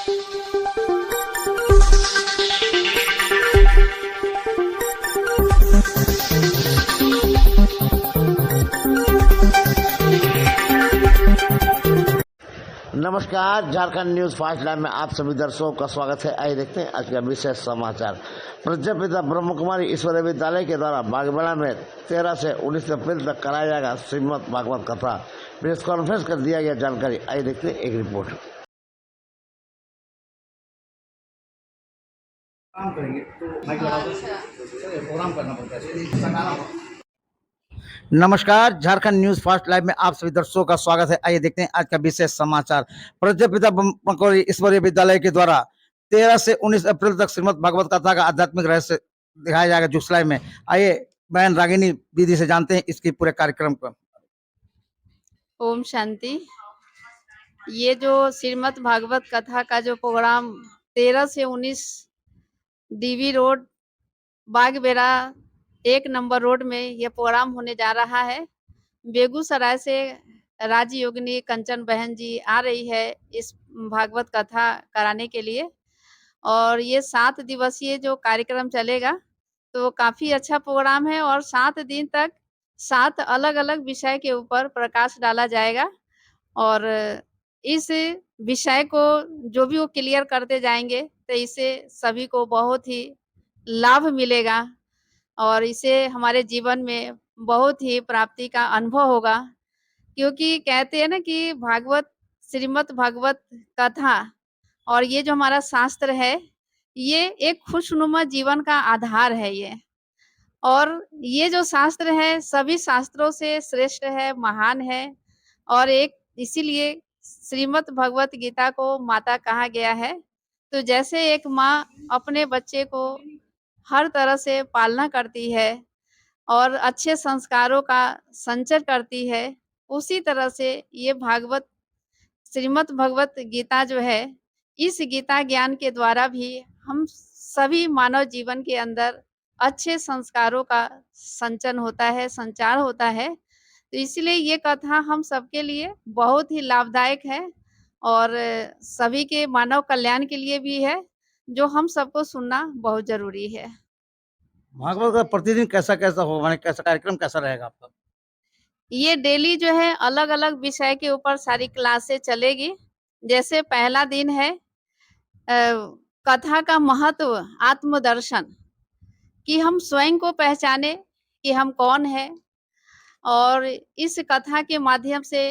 नमस्कार, Jharkhand news fast live में आप सभी दर्शकों का स्वागत है। आइए देखते हैं आज का विशेष समाचार। प्रजापिता ब्रह्म कुमारी ईश्वरीय विद्यालय के द्वारा बागबेड़ा में 13 से 19 अप्रैल तक कराया जाएगा श्रीमद् भागवत कथा। प्रेस कॉन्फ्रेंस कर दिया गया जानकारी। आइए देखते हैं एक रिपोर्ट। काम करेंगे तो माइक लगा दो, प्रोग्राम करना पड़ता है। नमस्कार, झारखंड न्यूज फास्ट लाइव में आप सभी दर्शकों का स्वागत है। आइए देखते हैं आज का विशेष समाचार। प्रजापिता ब्रह्म कुमारी ईश्वरीय विद्यालय के द्वारा 13 से 19 अप्रैल तक श्रीमद् भागवत कथा का आध्यात्मिक रहस्य दिखाया जाएगा जुसलाई में। आइए बहन रागिनी दीदी से जानते हैं इसकी पूरे कार्यक्रम को। ओम शांति। ये जो श्रीमद् भागवत कथा का जो प्रोग्राम 13 से 19 DV road Bagbera 1 number road में ये प्रोग्राम होने जा रहा है। बेगूसराय से राजयोगिनी कंचन बहन जी आ रही है इस भागवत कथा कराने के लिए, और ये 7 दिवसीय जो कार्यक्रम चलेगा तो काफ़ी अच्छा प्रोग्राम है। और 7 दिन तक 7 अलग-अलग विषय के ऊपर प्रकाश डाला जाएगा, और इस विषय को जो भी वो क्लियर करते जाएंगे तो इससे सभी को बहुत ही लाभ मिलेगा, और इसे हमारे जीवन में बहुत ही प्राप्ति का अनुभव होगा। क्योंकि कहते हैं ना कि भागवत, श्रीमद् भागवत कथा और ये जो हमारा शास्त्र है, ये एक खुशनुमा जीवन का आधार है ये। और ये जो शास्त्र है सभी शास्त्रों से श्रेष्ठ है, महान है, और एक इसीलिए श्रीमद् भगवत गीता को माता कहा गया है। तो जैसे एक माँ अपने बच्चे को हर तरह से पालना करती है और अच्छे संस्कारों का संचय करती है, उसी तरह से ये भागवत श्रीमद् भगवत गीता जो है, इस गीता ज्ञान के द्वारा भी हम सभी मानव जीवन के अंदर अच्छे संस्कारों का संचन होता है, संचार होता है। तो इसलिए ये कथा हम सबके लिए बहुत ही लाभदायक है और सभी के मानव कल्याण के लिए भी है, जो हम सबको सुनना बहुत जरूरी है। भागवत का प्रतिदिन कैसा होगा, माने कैसा कार्यक्रम कैसा रहेगा आपका? ये डेली जो है अलग-अलग विषय के ऊपर सारी क्लासें चलेगी। जैसे पहला दिन है कथा का महत्व, आत्मदर्शन, कि हम स्वयं को पहचाने कि हम कौन है, और इस कथा के माध्यम से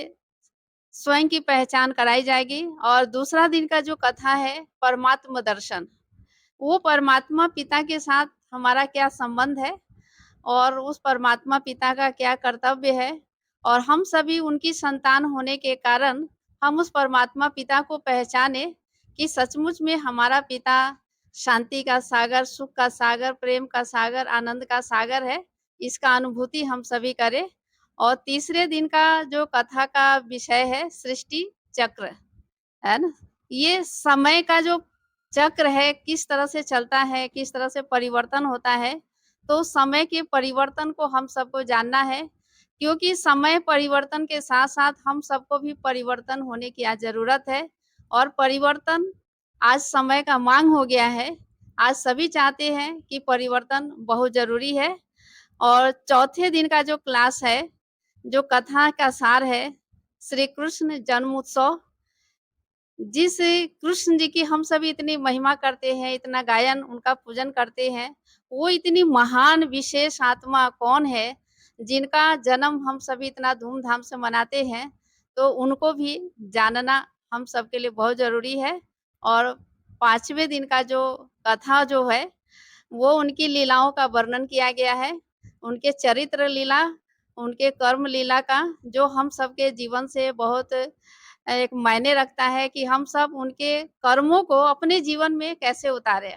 स्वयं की पहचान कराई जाएगी। और दूसरा दिन का जो कथा है परमात्म दर्शन, वो परमात्मा पिता के साथ हमारा क्या संबंध है और उस परमात्मा पिता का क्या कर्तव्य है, और हम सभी उनकी संतान होने के कारण हम उस परमात्मा पिता को पहचाने कि सचमुच में हमारा पिता शांति का सागर, सुख का सागर, प्रेम का सागर, आनंद का सागर है। इसका अनुभूति हम सभी करें। और तीसरे दिन का जो कथा का विषय है सृष्टि चक्र, है ना। ये समय का जो चक्र है किस तरह से चलता है, किस तरह से परिवर्तन होता है, तो समय के परिवर्तन को हम सबको जानना है। क्योंकि समय परिवर्तन के साथ-साथ हम सबको भी परिवर्तन होने की आज ज़रूरत है, और परिवर्तन आज समय का माँग हो गया है। आज सभी चाहते हैं कि परिवर्तन बहुत ज़रूरी है। और चौथे दिन का जो क्लास है, जो कथा का सार है, श्री कृष्ण जन्मोत्सव, जिस कृष्ण जी की हम सभी इतनी महिमा करते हैं, इतना गायन उनका पूजन करते हैं, वो इतनी महान विशेष आत्मा कौन है, जिनका जन्म हम सभी इतना धूमधाम से मनाते हैं, तो उनको भी जानना हम सबके लिए बहुत ज़रूरी है। और 5वें दिन का जो कथा जो है, वो उनकी लीलाओं का वर्णन किया गया है, उनके चरित्र लीला, उनके कर्म लीला का, जो हम सबके जीवन से बहुत एक मायने रखता है कि हम सब उनके कर्मों को अपने जीवन में कैसे उतारें,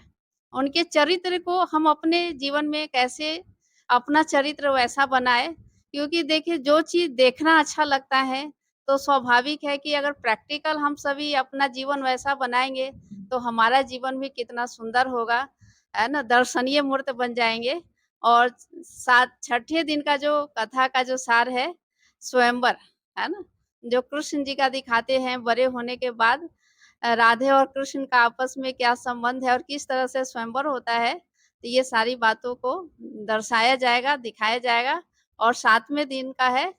उनके चरित्र को हम अपने जीवन में कैसे अपना चरित्र वैसा बनाएँ। क्योंकि देखिए जो चीज़ देखना अच्छा लगता है, तो स्वाभाविक है कि अगर प्रैक्टिकल हम सभी अपना जीवन वैसा बनाएँगे, तो हमारा जीवन भी कितना सुंदर होगा, है ना? दर्शनीय मूर्त बन जाएँगे। और 6ठे दिन का जो कथा का जो सार है, स्वयंवर, है ना? जो कृष्ण जी का दिखाते हैं बड़े होने के बाद, राधे और कृष्ण का आपस में क्या संबंध है और किस तरह से स्वयंवर होता है, तो ये सारी बातों को दर्शाया जाएगा, दिखाया जाएगा। और 7वें दिन का है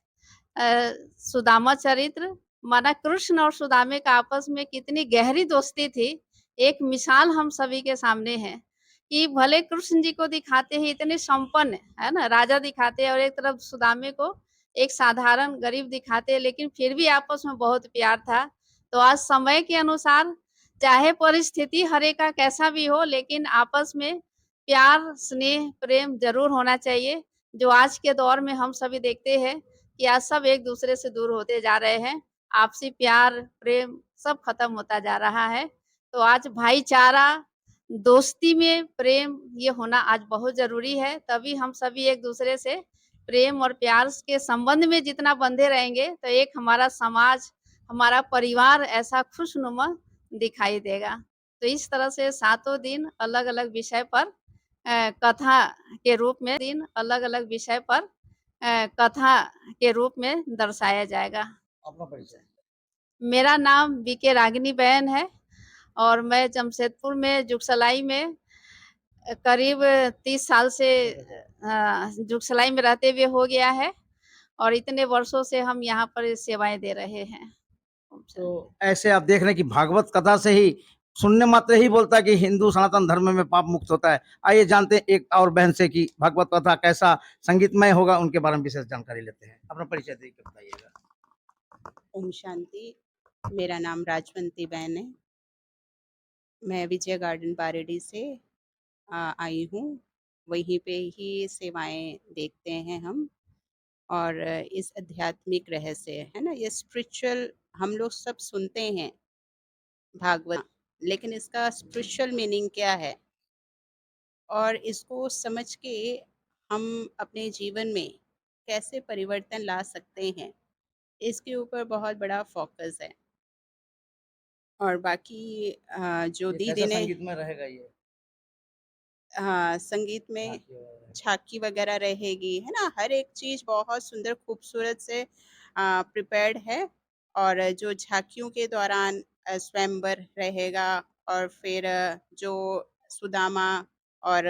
सुदामा चरित्र, माना कृष्ण और सुदामे का आपस में कितनी गहरी दोस्ती थी, एक मिसाल हम सभी के सामने है कि भले कृष्ण जी को दिखाते हैं इतने संपन्न, है ना? राजा दिखाते हैं और एक तरफ सुदामे को एक साधारण गरीब दिखाते हैं, लेकिन फिर भी आपस में बहुत प्यार था। तो आज समय के अनुसार चाहे परिस्थिति हर एक का कैसा भी हो, लेकिन आपस में प्यार, स्नेह, प्रेम ज़रूर होना चाहिए। जो आज के दौर में हम सभी देखते हैं कि आज सब एक-दूसरे से दूर होते जा रहे हैं। आपसी प्यार, प्रेम सब खत्म होता जा रहा है। तो आज भाईचारा, दोस्ती में प्रेम ये होना आज बहुत ज़रूरी है। तभी हम सभी एक-दूसरे से प्रेम और प्यार के संबंध में जितना बंधे रहेंगे, तो एक हमारा समाज, हमारा परिवार ऐसा खुशनुमा दिखाई देगा। तो इस तरह से सातों दिन अलग-अलग विषय पर कथा के रूप में अलग-अलग विषय पर कथा के रूप में दर्शाया जाएगा। अपना परिचय। मेरा नाम बीके रागिनी बहन है और मैं जमशेदपुर में जुगसलाई में करीब 30 साल से जुगसलाई में रहते हुए हो गया है और इतने वर्षों से हम यहाँ पर सेवाएँ दे रहे हैं। तो ऐसे आप देख रहे हैं कि भागवत कथा से ही सुनने मात्र ही बोलता है कि हिंदू सनातन धर्म में पाप मुक्त होता है। आइए जानते हैं एक और बहन से कि भागवत कथा कैसा संगीतमय होगा, उनके बारे में विशेष जानकारी लेते हैं। अपना परिचय देके बताइएगा। ओम शांति। मेरा नाम राजवंती बहन है। मैं विजय गार्डन बारेडी से आई हूँ। वहीं पे ही सेवाएं देखते हैं हम और इस आध्यात्मिक रहस्य है ना, ये स्पिरिचुअल हम लोग सब सुनते हैं भागवत, लेकिन इसका स्पिरिचुअल मीनिंग क्या है और इसको समझ के हम अपने जीवन में कैसे परिवर्तन ला सकते हैं, इसके ऊपर बहुत बड़ा फोकस है। और बाकी जो ये दी कैसा दिने संगीतमय रहेगा ये? हाँ, संगीत में झाँकी वगैरह रहेगी, है ना? हर एक चीज़ बहुत सुंदर खूबसूरत से प्रिपेयर्ड है और जो झाँकियों के दौरान स्वयंवर रहेगा और फिर जो सुदामा और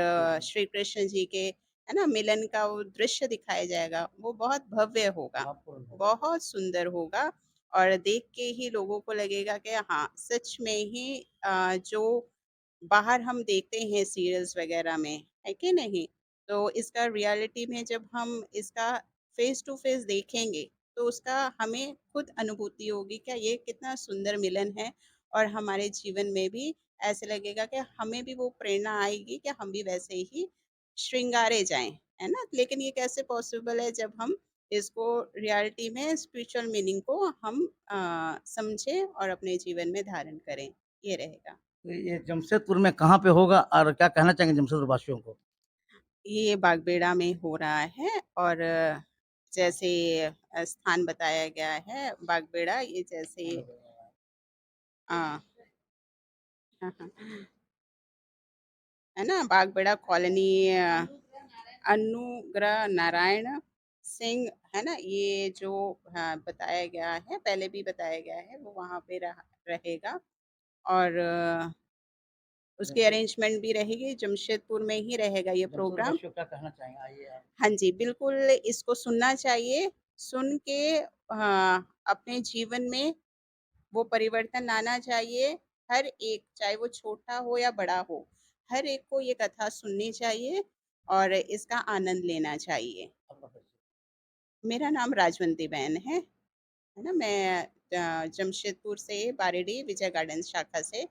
श्री कृष्ण जी के, है ना, मिलन का वो दृश्य दिखाया जाएगा, वो बहुत भव्य होगा, बहुत सुंदर होगा और देख के ही लोगों को लगेगा कि हाँ, सच में ही जो बाहर हम देखते हैं सीरियल्स वगैरह में, है कि नहीं? तो इसका रियलिटी में जब हम इसका फेस टू फेस देखेंगे, तो उसका हमें खुद अनुभूति होगी क्या ये कितना सुंदर मिलन है और हमारे जीवन में भी ऐसे लगेगा कि हमें भी वो प्रेरणा आएगी कि हम भी वैसे ही श्रृंगारे जाएँ, है ना? लेकिन ये कैसे पॉसिबल है जब हम इसको रियलिटी में स्पिरिचुअल मीनिंग को हम समझें और अपने जीवन में धारण करें, ये रहेगा। तो ये जमशेदपुर में कहाँ पे होगा और क्या कहना चाहेंगे जमशेदपुर वासियों को? ये बागबेड़ा में हो रहा है और जैसे स्थान बताया गया है बागबेड़ा, ये जैसे हाँ, हाँ, हाँ, है ना? बागबेड़ा कॉलोनी अनुग्रह नारायण सिंह, है ना? ये जो बताया गया है, पहले भी बताया गया है, वो वहाँ पे रहेगा और उसकी अरेंजमेंट भी रहेगी, जमशेदपुर में ही रहेगा ये जमशेदपुर प्रोग्राम। वासियों क्या कहना चाहेंगे? आइए आप। हाँ जी, बिल्कुल इसको सुनना चाहिए। सुन के अपने जीवन में वो परिवर्तन लाना चाहिए। हर एक, चाहे वो छोटा हो या बड़ा हो, हर एक को ये कथा सुननी चाहिए और इसका आनंद लेना चाहिए। अपना परिचय। मेरा नाम राजवंती बहन है ना? मैं जमशेदपुर से बारेडी विजय गार्डन शाखा से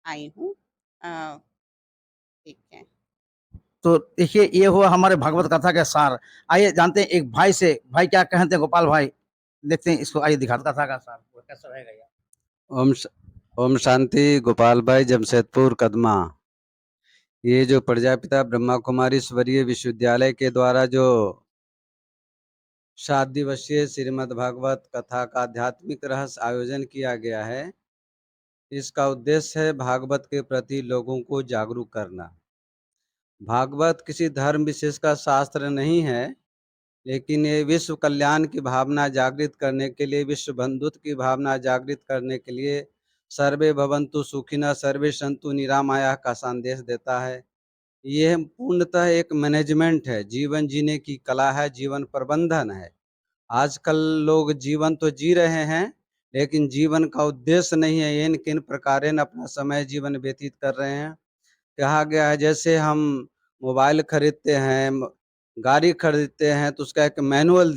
आई हूँ। ठीक है। तो देखिए ये हुआ हमारे भागवत कथा का सार। आइए जानते हैं एक भाई से, भाई क्या कहते हैं गोपाल भाई? देखते हैं इसको, आइए दिखाते हैं कथा का सार वो कैसा रहेगा ये। ओम शांति। गोपाल भाई, जमशेदपुर कदमा। ये जो प्रजापिता ब्रह्मा कुमारी ईश्वरीय विश्वविद्यालय के द्वारा जो 7 दिवसीय श्रीमद् भागवत कथा का आध्यात्मिक रहस्य आयोजन किया गया है, इसका उद्देश्य है भागवत के प्रति लोगों को जागरूक करना। भागवत किसी धर्म विशेष का शास्त्र नहीं है, लेकिन ये विश्व कल्याण की भावना जागृत करने के लिए, विश्व बंधुत्व की भावना जागृत करने के लिए सर्वे भवन्तु सुखिनः सर्वे सन्तु निरामयाः का संदेश देता है। यह पूर्णतः एक मैनेजमेंट है, जीवन जीने की कला है, जीवन प्रबंधन है। आजकल लोग जीवन तो जी रहे हैं, लेकिन जीवन का उद्देश्य नहीं है, इन किन प्रकारेण अपना समय जीवन व्यतीत कर रहे हैं। कहा गया है जैसे हम मोबाइल खरीदते हैं, गाड़ी खरीदते हैं, तो उसका एक मैनुअल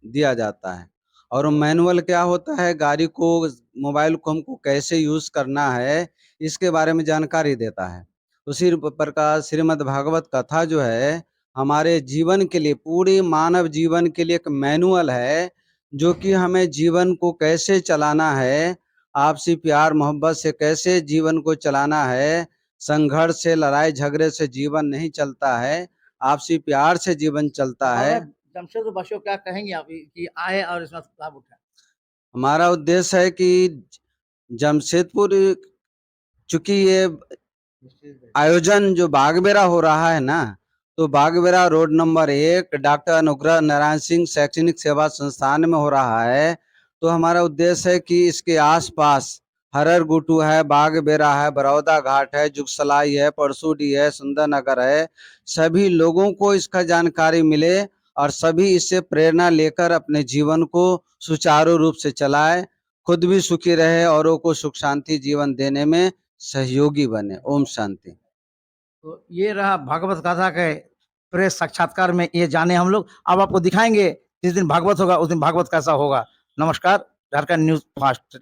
दिया जाता है, और वो मैनुअल क्या होता है, गाड़ी को, मोबाइल को हमको कैसे यूज़ करना है, इसके बारे में जानकारी देता है। उसी प्रकार श्रीमद् भागवत कथा जो है, हमारे जीवन के लिए, पूरे मानव जीवन के लिए एक मैनुअल है, जो कि हमें जीवन को कैसे चलाना है, आपसी प्यार मोहब्बत से कैसे जीवन को चलाना है। संघर्ष से, लड़ाई झगड़े से जीवन नहीं चलता है, आपसी प्यार से जीवन चलता है। जमशेदपुर वासियों क्या कहेंगे आप कि आए और इसमें लाभ उठाएं? हमारा उद्देश्य है कि जमशेदपुर, चूंकि ये आयोजन जो बागबेरा हो रहा है ना, तो बागबेरा road number 1 doctor Anugrah Narayan Singh शैक्षणिक सेवा संस्थान में हो रहा है। तो हमारा उद्देश्य है कि इसके आसपास हरर गुटू है, बागबेरा है, बरौदा घाट है, जुगसलाई है, परसूडी है, सुंदरनगर है, सभी लोगों को इसका जानकारी मिले और सभी इससे प्रेरणा लेकर अपने जीवन को सुचारू रूप से चलाए, खुद भी सुखी रहे, औरों को सुख शांति जीवन देने में सहयोगी बने। ओम शांति। तो ये रहा भागवत कथा के प्रेस साक्षात्कार में ये जाने हम लोग। अब आपको दिखाएंगे जिस दिन भागवत होगा उस दिन भागवत कैसा होगा। नमस्कार, झारखंड न्यूज फास्ट।